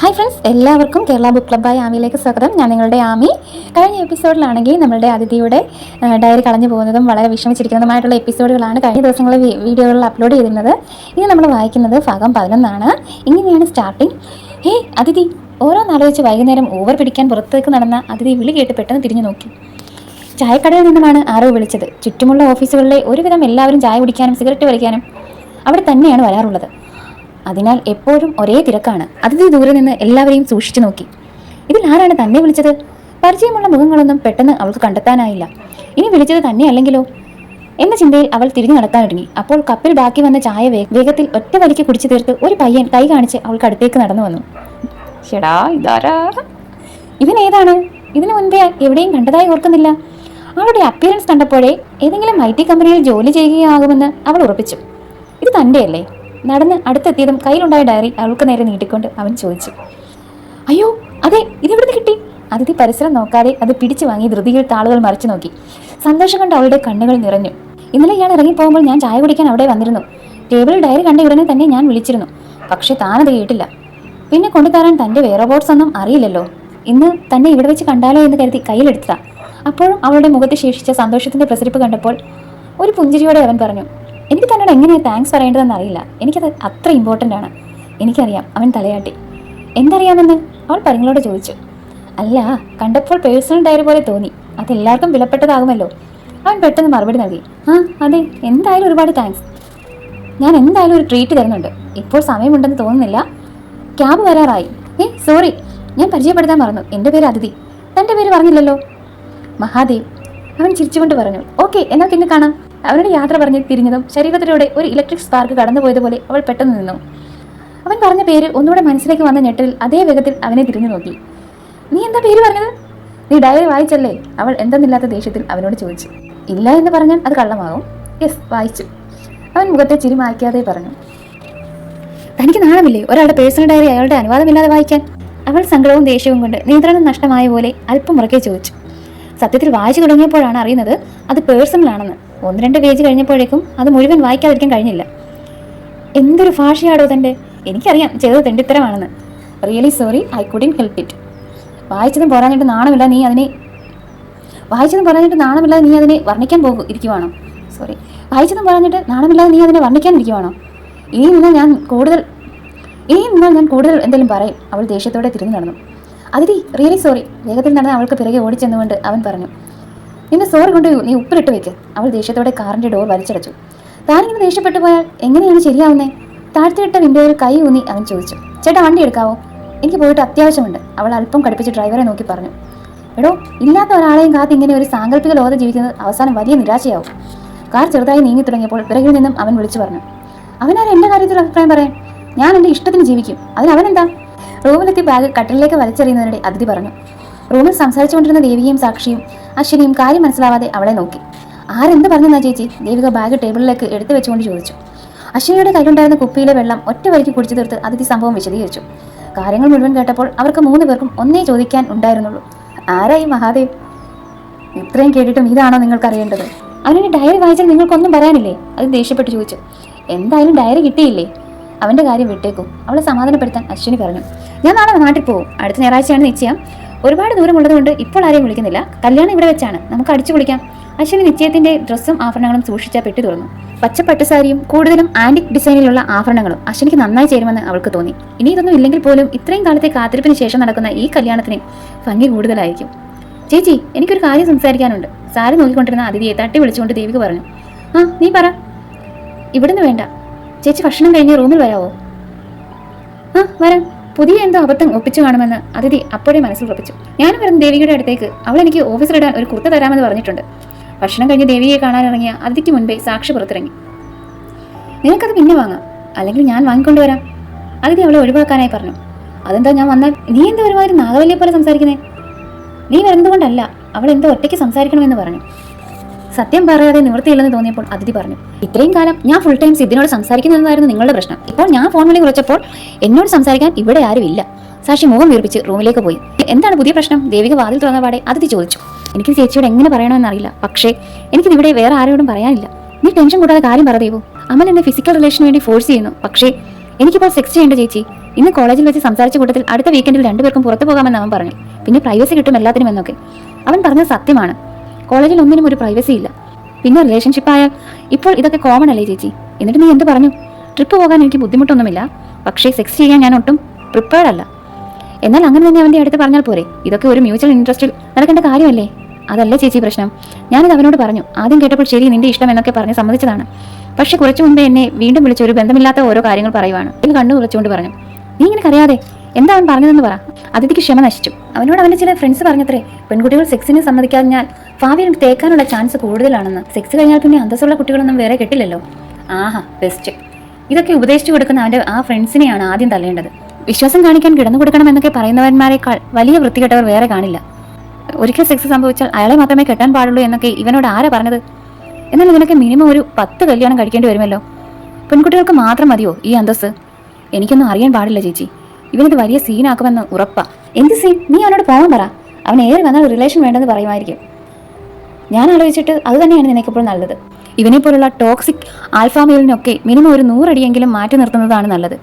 Hi friends, എല്ലാവർക്കും Kerala book ക്ലബ്ബായ ആമിയിലേക്ക് സ്വാഗതം. ഞാൻ നിങ്ങളുടെ ആമി. കഴിഞ്ഞ എപ്പിസോഡിലാണെങ്കിൽ നമ്മളുടെ അതിഥിയുടെ ഡയറി കളഞ്ഞു പോകുന്നതും വളരെ വിഷമിച്ചിരിക്കുന്നതുമായിട്ടുള്ള എപ്പിസോഡുകളാണ് കഴിഞ്ഞ ദിവസങ്ങളിൽ വീഡിയോകളിൽ അപ്ലോഡ് ചെയ്തിരുന്നത്. ഇനി നമ്മൾ വായിക്കുന്നത് ഭാഗം 11. ഇങ്ങനെയാണ് സ്റ്റാർട്ടിങ്. ഹേ അതിഥി! ഓരോന്നാലോചിച്ച് വൈകുന്നേരം ഓവർ പിടിക്കാൻ പുറത്തേക്ക് നടന്ന അതിഥി വിളി കേട്ട് പെട്ടെന്ന് തിരിഞ്ഞു നോക്കി. ചായക്കടയിൽ നിന്നുമാണ് ആരോ വിളിച്ചത്. ചുറ്റുമുള്ള ഓഫീസുകളിലെ ഒരുവിധം എല്ലാവരും ചായ കുടിക്കാനും സിഗരറ്റ് വലിക്കാനും അവിടെ തന്നെയാണ് വരാറുള്ളത്. അതിനാൽ എപ്പോഴും ഒരേ തിരക്കാണ്. അതിഥി ദൂരെ നിന്ന് എല്ലാവരെയും സൂക്ഷിച്ചു നോക്കി. ഇതിൽ ആരാണ് തന്നെ വിളിച്ചത്? പരിചയമുള്ള മുഖങ്ങളൊന്നും പെട്ടെന്ന് അവൾക്ക് കണ്ടെത്താനായില്ല. ഇനി വിളിച്ചത് തന്നെ അല്ലെങ്കിലോ എന്ന ചിന്തയിൽ അവൾ തിരിഞ്ഞു നടക്കാനൊരുങ്ങി. അപ്പോൾ കപ്പിൽ ബാക്കി വന്ന ചായ വേഗത്തിൽ ഒറ്റ വലിക്ക് കുടിച്ചു തീർത്ത് ഒരു പയ്യൻ കൈ കാണിച്ച് അവൾക്ക് അടുത്തേക്ക് നടന്നു വന്നു. ഷെടാ, ഇതാരാ? ഇവൻ ഏതാണ്? ഇതിനു മുൻപേ എവിടെയും കണ്ടതായി ഓർക്കുന്നില്ല. അവളുടെ അപ്പിയറൻസ് കണ്ടപ്പോഴേ ഏതെങ്കിലും IT കമ്പനിയിൽ ജോലി ചെയ്യുകയാകുമെന്ന് അവൾ ഉറപ്പിച്ചു. ഇത് തൻ്റെയല്ലേ? നടന്ന് അടുത്തെത്തിയതും കയ്യിലുണ്ടായ ഡയറി അവൾക്ക് നേരെ നീട്ടിക്കൊണ്ട് അവൻ ചോദിച്ചു. അയ്യോ അതെ, ഇതെവിടുന്ന് കിട്ടി? അതിഥി പരിസരം നോക്കാതെ അത് പിടിച്ചു വാങ്ങി ധൃതിയിൽ താളുകൾ മറിച്ചു നോക്കി. സന്തോഷം കൊണ്ട് അവളുടെ കണ്ണുകൾ നിറഞ്ഞു. ഇന്നലെ ഇയാൾ ഇറങ്ങിപ്പോകുമ്പോൾ ഞാൻ ചായ കുടിക്കാൻ അവിടെ വന്നിരുന്നു. ടേബിളിൽ ഡയറി കണ്ട ഉടനെ തന്നെ ഞാൻ വിളിച്ചിരുന്നു. പക്ഷെ താനത് കേട്ടില്ല. പിന്നെ കൊണ്ടുതരാൻ തൻ്റെ വേറെ ബോർഡ്സ് ഒന്നും അറിയില്ലല്ലോ. ഇന്ന് തന്നെ ഇവിടെ വെച്ച് കണ്ടാലോ എന്ന് കരുതി കയ്യിലെടുത്തതാ. അപ്പോഴും അവളുടെ മുഖത്ത് ശേഷിച്ച സന്തോഷത്തിന്റെ പ്രസരിപ്പ് കണ്ടപ്പോൾ ഒരു പുഞ്ചിരിയോടെ അവൻ പറഞ്ഞു, എനിക്ക് തന്നോട് എങ്ങനെയാണ് താങ്ക്സ് പറയേണ്ടതെന്ന് അറിയില്ല. എനിക്കത് അത്ര ഇമ്പോർട്ടൻ്റ് ആണ്. എനിക്കറിയാം. അവൻ തലയാട്ടി. എന്തറിയാമെന്ന് അവൾ പരിങ്ങളോട് ചോദിച്ചു. അല്ല, കണ്ടപ്പോൾ പേഴ്സണൽ ഡയറി പോലെ തോന്നി. അതെല്ലാവർക്കും വിലപ്പെട്ടതാകുമല്ലോ. അവൻ പെട്ടെന്ന് മറുപടി നൽകി. ആ അതെ, എന്തായാലും ഒരുപാട് താങ്ക്സ്. ഞാൻ എന്തായാലും ഒരു ട്രീറ്റ് തരുന്നുണ്ട്. ഇപ്പോൾ സമയമുണ്ടെന്ന് തോന്നുന്നില്ല. ക്യാബ് വരാറായി. സോറി, ഞാൻ പരിചയപ്പെടുത്താൻ മറന്നു. എൻ്റെ പേര് അതിഥി. തൻ്റെ പേര് പറഞ്ഞില്ലല്ലോ. മഹാദേവ്. അവൻ ചിരിച്ചുകൊണ്ട് പറഞ്ഞു. ഓക്കെ, എന്നാൽ പിന്നെ കാണാം. അവനോട് യാത്ര പറഞ്ഞ് തിരിഞ്ഞതും ശരീരത്തിലൂടെ ഒരു ഇലക്ട്രിക് സ്പാർക്ക് കടന്നുപോയതുപോലെ അവൾ പെട്ടെന്ന് നിന്നു. അവൻ പറഞ്ഞ പേര് ഒന്നുകൂടെ മനസ്സിലേക്ക് വന്ന ഞെട്ടലിൽ അതേ വേഗത്തിൽ അവനെ തിരിഞ്ഞു നോക്കി. നീ എന്താ പേര് പറഞ്ഞത്? നീ ഡയറി വായിച്ചല്ലേ? അവൾ എന്തെന്നില്ലാത്ത ദേഷ്യത്തിൽ അവനോട് ചോദിച്ചു. ഇല്ല എന്ന് പറഞ്ഞാൽ അത് കള്ളമാകും. യെസ്, വായിച്ചു. അവൻ മുഖത്തെ ചിരി മായ്ക്കാതെ പറഞ്ഞു. തനിക്ക് നാണമില്ലേ ഒരാളുടെ പേഴ്സണൽ ഡയറി അയാളുടെ അനുവാദമില്ലാതെ വായിക്കാൻ? അവൾ സങ്കടവും ദേഷ്യവും കൊണ്ട് നിയന്ത്രണം നഷ്ടമായ പോലെ അല്പം ഉറക്കെ ചോദിച്ചു. സത്യത്തിൽ വായിച്ചു തുടങ്ങിയപ്പോഴാണ് അറിയുന്നത് അത് പേഴ്സണൽ ആണെന്ന്. 1-2 പേജ് കഴിഞ്ഞപ്പോഴേക്കും അത് മുഴുവൻ വായിക്കാതിരിക്കാൻ കഴിഞ്ഞില്ല. എന്തൊരു ഭാഷയാടോ തൻ്റെ! എനിക്കറിയാം ചെയ്തത് തെണ്ടിത്തരമാണെന്ന്. Really sorry, I couldn't help it. വായിച്ചതും പോരാഞ്ഞിട്ട് നാണമില്ല നീ അതിനെ വർണ്ണിക്കാൻ ഇരിക്കുവാണോ? വായിച്ചതും പോരാഞ്ഞിട്ട് നാണമില്ലാതെ നീ അതിനെ വർണ്ണിക്കാൻ ഇരിക്കുവാണോ? ഇനി നിന്നാൽ ഞാൻ കൂടുതൽ എന്തെങ്കിലും പറയും. അവൾ ദേഷ്യത്തോടെ തിരിഞ്ഞു നടന്നു. അതിഥി, റിയലി സോറി. വേഗത്തിൽ നടന്ന് അവൾക്ക് പിറകെ ഓടിച്ചെന്നുകൊണ്ട് അവൻ പറഞ്ഞു. നിന്റെ സോറി കൊണ്ട് നീ ഉപ്പിലിട്ട് വെക്ക്. അവൾ ദേഷ്യത്തോടെ കാറിന്റെ ഡോർ വലിച്ചടച്ചു. താനിങ്ങനെ ദേഷ്യപ്പെട്ടു പോയാൽ എങ്ങനെയാണ് ശരിയാവുന്നേ? താഴ്ത്തിയിട്ട വിൻഡോയിൽ കൈ ഊന്നി അവൻ ചോദിച്ചു. ചേട്ടാ, വണ്ടി എടുക്കാവോ? എനിക്ക് പോയിട്ട് അത്യാവശ്യമുണ്ട്. അവൾ അല്പം കടുപ്പിച്ച് ഡ്രൈവറെ നോക്കി പറഞ്ഞു. എടോ, ഇല്ലാത്ത ഒരാളെയും കാത്ത് ഇങ്ങനെ ഒരു സാങ്കല്പിക ലോകം ജീവിക്കുന്നത് അവസാനം വലിയ നിരാശയാവും. കാർ ചെറുതായി നീങ്ങി തുടങ്ങിയപ്പോൾ പിറകിൽ നിന്നും അവൻ വിളിച്ചു പറഞ്ഞു. അവനാരും എൻ്റെ കാര്യത്തിൽ അഭിപ്രായം പറയാൻ? ഞാൻ എൻ്റെ ഇഷ്ടത്തിന് ജീവിക്കും. അതിനവനെന്താ? റൂമിലെത്തി ബാഗ് കട്ടിലേക്ക് വലിച്ചെറിയുന്നതിനിടെ അതിഥി പറഞ്ഞു. റൂമിൽ സംസാരിച്ചുകൊണ്ടിരുന്ന ദേവികയും സാക്ഷിയും അശ്വിനിയും കാര്യം മനസ്സിലാവാതെ അവളെ നോക്കി. ആരെന്ത് പറഞ്ഞെന്നാ ചേച്ചി? ദേവിക ബാഗ് ടേബിളിലേക്ക് എടുത്തു വെച്ചുകൊണ്ട് ചോദിച്ചു. അശ്വിനിയുടെ കയ്യിലുണ്ടായിരുന്ന കുപ്പിയിലെ വെള്ളം ഒറ്റ വഴിക്ക് കുടിച്ചു തീർത്ത് അതിഥി സംഭവം വിശദീകരിച്ചു. കാര്യങ്ങൾ മുഴുവൻ കേട്ടപ്പോൾ അവർക്ക് 3 പേർക്കും ഒന്നേ ചോദിക്കാൻ ഉണ്ടായിരുന്നുള്ളൂ. ആരായി മഹാദേവ്? ഇത്രയും കേട്ടിട്ടും ഇതാണോ നിങ്ങൾക്ക് അറിയേണ്ടത്? അവനെ ഡയറി വായിച്ചാൽ നിങ്ങൾക്കൊന്നും പറയാനില്ലേ? അത് ദേഷ്യപ്പെട്ട് ചോദിച്ചു. എന്തായാലും ഡയറി കിട്ടിയില്ലേ? അവൻ്റെ കാര്യം വിട്ടേക്കും. അവളെ സമാധാനപ്പെടുത്താൻ അശ്വിനി പറഞ്ഞു. ഞാൻ നാളെ നാട്ടിൽ പോകും. അടുത്ത ഞായറാഴ്ചയാണ് നിശ്ചയം. ഒരുപാട് ദൂരമുള്ളതുകൊണ്ട് ഇപ്പോൾ ആരെയും വിളിക്കുന്നില്ല. കല്യാണം ഇവിടെ വെച്ചാണ്. നമുക്ക് അടിച്ചു പൊളിക്കാം. അശ്വിനി നിശ്ചയത്തിന്റെ ഡ്രസ്സും ആഭരണങ്ങളും സൂക്ഷിച്ച പെട്ടി തുറന്നു. പച്ച പട്ടുസാരിയും കൂടുതലും ആന്റിക് ഡിസൈനിലുള്ള ആഭരണങ്ങളും അശ്വിനിക്ക് നന്നായി ചേരുമെന്ന് അവൾക്ക് തോന്നി. ഇനി ഇതൊന്നും ഇല്ലെങ്കിൽ പോലും ഇത്രയും കാലത്തെ കാത്തിരിപ്പിന് ശേഷം നടക്കുന്ന ഈ കല്യാണത്തിന് ഭംഗി കൂടുതലായിരിക്കും. ചേച്ചി, എനിക്കൊരു കാര്യം സംസാരിക്കാനുണ്ട്. സാരി നോക്കിക്കൊണ്ടിരുന്ന അതിഥിയെ തട്ടി വിളിച്ചുകൊണ്ട് ദേവിക പറഞ്ഞു. ആ, നീ പറ. ഇവിടുന്ന് വേണ്ട ചേച്ചി, ഭക്ഷണം കഴിഞ്ഞ് റൂമിൽ വരാവോ? ആ, വരാം. പുതിയ എന്തോ അബദ്ധം ഒപ്പിച്ചു കാണുമെന്ന് അതിഥി അപ്പോഴേ മനസ്സിൽ ഉറപ്പിച്ചു. ഞാനും വരുന്ന ദേവികയുടെ അടുത്തേക്ക്. അവൾ എനിക്ക് ഓഫീസിലിടാൻ ഒരു കുർത്ത തരാമെന്ന് പറഞ്ഞിട്ടുണ്ട്. ഭക്ഷണം കഴിഞ്ഞ് ദേവികയെ കാണാനിറങ്ങിയ അതിഥിക്ക് മുൻപേ സാക്ഷി പുറത്തിറങ്ങി. നിനക്കത് പിന്നെ വാങ്ങാം, അല്ലെങ്കിൽ ഞാൻ വാങ്ങിക്കൊണ്ടുവരാം. അതിഥി അവളെ ഒഴിവാക്കാനായി പറഞ്ഞു. അതെന്താ, ഞാൻ വന്നാൽ നീ എന്താ ഒരുമാതിരി നാഗവല്ലിയെ പോലെ സംസാരിക്കുന്നേ? നീ വരുന്നത് കൊണ്ടല്ല, അവൾ എന്തോ ഒറ്റയ്ക്ക് സംസാരിക്കണമെന്ന് പറഞ്ഞു. സത്യം പറയാതെ നിവൃത്തിയില്ലെന്ന് തോന്നിയപ്പോൾ അതിഥി പറഞ്ഞു. ഇത്രയും കാലം ഞാൻ ഫുൾ ടൈം സിദ്ധിനോട് സംസാരിക്കുന്നതായിരുന്നു നിങ്ങളുടെ പ്രശ്നം. ഇപ്പോൾ ഞാൻ ഫോൺ വിളി കുറച്ചപ്പോൾ എന്നോട് സംസാരിക്കാൻ ഇവിടെ ആരും ഇല്ല. സാക്ഷി മുഖം വീർപ്പിച്ച് റൂമിലേക്ക് പോയി. എന്താണ് പുതിയ പ്രശ്നം? ദേവിക വാതിൽ തുറന്നപാടെ അതിഥി ചോദിച്ചു. എനിക്ക് ചേച്ചിയോട് എങ്ങനെ പറയണമെന്നറിയില്ല. പക്ഷേ എനിക്കിവിടെ വേറെ ആരോടും പറയാനില്ല. നീ ടെൻഷൻ കൂടാതെ കാര്യം പറ ദേവു. അമൽ എന്നെ ഫിസിക്കൽ റിലേഷന് വേണ്ടി ഫോഴ്സ് ചെയ്യുന്നു. പക്ഷേ എനിക്കിപ്പോൾ സെക്സ് ചെയ്യേണ്ട ചേച്ചി. ഇന്ന് കോളേജിൽ വെച്ച് സംസാരിച്ച കൂട്ടത്തിൽ അടുത്ത വീക്കെൻഡിൽ രണ്ടുപേർക്കും പുറത്തു പോകാമെന്ന് അവൻ പറഞ്ഞു. പിന്നെ പ്രൈവസി കിട്ടും എല്ലാത്തിനും എന്നൊക്കെ. അവൻ പറഞ്ഞത് സത്യമാണ്. കോളേജിൽ ഒന്നിനും ഒരു പ്രൈവസി ഇല്ല. പിന്നെ റിലേഷൻഷിപ്പ് ആയാൽ ഇപ്പോൾ ഇതൊക്കെ കോമൺ അല്ലേ ചേച്ചി? എന്നിട്ട് നീ എന്ത് പറഞ്ഞു? ട്രിപ്പ് പോകാൻ എനിക്ക് ബുദ്ധിമുട്ടൊന്നുമില്ല, പക്ഷേ സെക്സ് ചെയ്യാൻ ഞാൻ ഒട്ടും പ്രിപ്പയർഡ് അല്ല. എന്നാൽ അങ്ങനെ തന്നെ അവൻ്റെ അടുത്ത് പറഞ്ഞാൽ പോരെ? ഇതൊക്കെ ഒരു മ്യൂച്വൽ ഇൻട്രസ്റ്റിൽ നടക്കേണ്ട കാര്യമല്ലേ? അതല്ല ചേച്ചി പ്രശ്നം. ഞാനത് അവനോട് പറഞ്ഞു. ആദ്യം കേട്ടപ്പോൾ ശരി നിന്റെ ഇഷ്ടം എന്നൊക്കെ പറഞ്ഞ് സമ്മതിച്ചതാണ്. പക്ഷെ കുറച്ചു മുമ്പേ എന്നെ വീണ്ടും വിളിച്ച് ഒരു ബന്ധമില്ലാത്ത ഓരോ കാര്യങ്ങൾ പറയുവാണ്. എന്ന് കണ്ണു കുറച്ചുകൊണ്ട് പറഞ്ഞു. നീ ഇങ്ങനെ കരയാതെ, എന്താ അവൻ പറഞ്ഞതെന്ന് പറ. അതിഥിക്ക് ക്ഷമ നശിച്ചു. അവനോട് അവൻ്റെ ചില ഫ്രണ്ട്സ് പറഞ്ഞത്രേ, പെൺകുട്ടികൾ സെക്സിന് സമ്മതിക്കാഞ്ഞാൽ ഭാവിയിൽ തേക്കാനുള്ള ചാൻസ് കൂടുതലാണെന്ന്. സെക്സ് കഴിഞ്ഞാൽ പിന്നെ അന്തസ്സുള്ള കുട്ടികളൊന്നും വേറെ കെട്ടില്ലല്ലോ. ആഹാ ബെസ്റ്റ്. ഇതൊക്കെ ഉപദേശിച്ചു കൊടുക്കുന്ന അവൻ്റെ ആ ഫ്രണ്ട്സിനെയാണ് ആദ്യം തല്ലേണ്ടത്. വിശ്വാസം കാണിക്കാൻ കിടന്നു കൊടുക്കണം എന്നൊക്കെ പറയുന്നവന്മാരെക്കാൾ വലിയ വൃത്തികെട്ടവർ വേറെ കാണില്ല. ഒരിക്കൽ സെക്സ് സംഭവിച്ചാൽ അയാളെ മാത്രമേ കെട്ടാൻ പാടുള്ളൂ എന്നൊക്കെ ഇവനോട് ആരാ പറഞ്ഞത്? എന്നാൽ ഇതിനൊക്കെ മിനിമം ഒരു 10 കല്യാണം കഴിക്കേണ്ടി വരുമല്ലോ. പെൺകുട്ടികൾക്ക് മാത്രം മതിയോ ഈ അന്തസ്സ്? എനിക്കൊന്നും അറിയാൻ പാടില്ല ചേച്ചി. ഇവനിത് വലിയ സീനാക്കുമെന്ന് ഉറപ്പാ. എന്ത് സീൻ? നീ അവനോട് പോകാൻ പറ. അവൻ ഏറി വന്നാൽ റിലേഷൻ വേണ്ടെന്ന് പറയുമായിരിക്കും. ഞാൻ ആലോചിച്ചിട്ട് അത് തന്നെയാണ് നിനക്കിപ്പോൾ നല്ലത്. ഇവനെപ്പോലുള്ള ടോക്സിക് ആൽഫാമെയിലിനൊക്കെ മിനിമം ഒരു 100 അടിയെങ്കിലും മാറ്റി നിർത്തുന്നതാണ് നല്ലത്.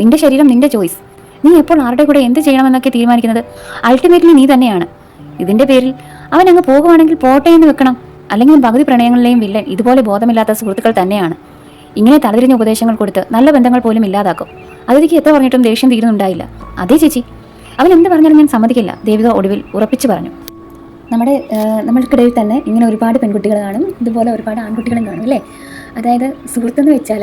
നിന്റെ ശരീരം നിന്റെ ചോയ്സ്. നീ എപ്പോൾ ആരുടെ കൂടെ എന്ത് ചെയ്യണമെന്നൊക്കെ തീരുമാനിക്കുന്നത് അൾട്ടിമേറ്റ്ലി നീ തന്നെയാണ്. ഇതിന്റെ പേരിൽ അവൻ അങ്ങ് പോകുവാണെങ്കിൽ പോട്ടെ എന്ന് വെക്കണം. അല്ലെങ്കിൽ പകുതി പ്രണയങ്ങളിലെയും വില്ലൻ ഇതുപോലെ ബോധമില്ലാത്ത സുഹൃത്തുക്കൾ തന്നെയാണ്. ഇങ്ങനെ തലതിരിഞ്ഞ ഉപദേശങ്ങൾ കൊടുത്ത് നല്ല ബന്ധങ്ങൾ പോലും ഇല്ലാതാക്കും. അതിഥിക്ക് എത്ര പറഞ്ഞിട്ടും ദേഷ്യം തീരുന്നുണ്ടായില്ല. അതേ ചേച്ചി, അവൻ എന്ത് പറഞ്ഞാലും ഞാൻ സമ്മതിക്കില്ല, ദേവിക ഒടുവിൽ ഉറപ്പിച്ചു പറഞ്ഞു. നമ്മൾക്കിടയിൽ തന്നെ ഇങ്ങനെ ഒരുപാട് പെൺകുട്ടികൾ കാണും, ഇതുപോലെ ഒരുപാട് ആൺകുട്ടികളും കാണും അല്ലേ? അതായത് സുഹൃത്തെന്ന് വെച്ചാൽ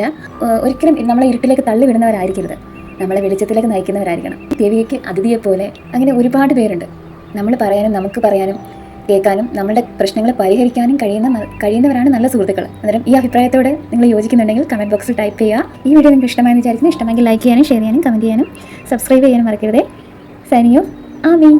ഒരിക്കലും നമ്മളെ ഇരുട്ടിലേക്ക് തള്ളി വിടുന്നവരായിരിക്കരുത്, നമ്മളെ വെളിച്ചത്തിലേക്ക് നയിക്കുന്നവരായിരിക്കണം. ദേവികയ്ക്ക് അതിഥിയെപ്പോലെ അങ്ങനെ ഒരുപാട് പേരുണ്ട്. നമ്മൾ പറയാനും നമുക്ക് പറയാനും കേൾക്കാനും നമ്മുടെ പ്രശ്നങ്ങൾ പരിഹരിക്കാനും കഴിയുന്നവരാണ് നല്ല സുഹൃത്തുക്കൾ. അന്നേരം ഈ അഭിപ്രായത്തോട് നിങ്ങൾ യോജിക്കുന്നുണ്ടെങ്കിൽ കമൻറ്റ് ബോക്സിൽ ടൈപ്പ് ചെയ്യുക. ഈ വീഡിയോ നിങ്ങൾക്ക് ഇഷ്ടമായെന്ന് വിചാരിക്കുന്നു. ഇഷ്ടമെങ്കിൽ ലൈക്ക് ചെയ്യാനും ഷെയർ ചെയ്യാനും കമൻറ്റ് ചെയ്യാനും സബ്സ്ക്രൈബ് ചെയ്യാനും മറക്കരുതേ. Signing off, Ami.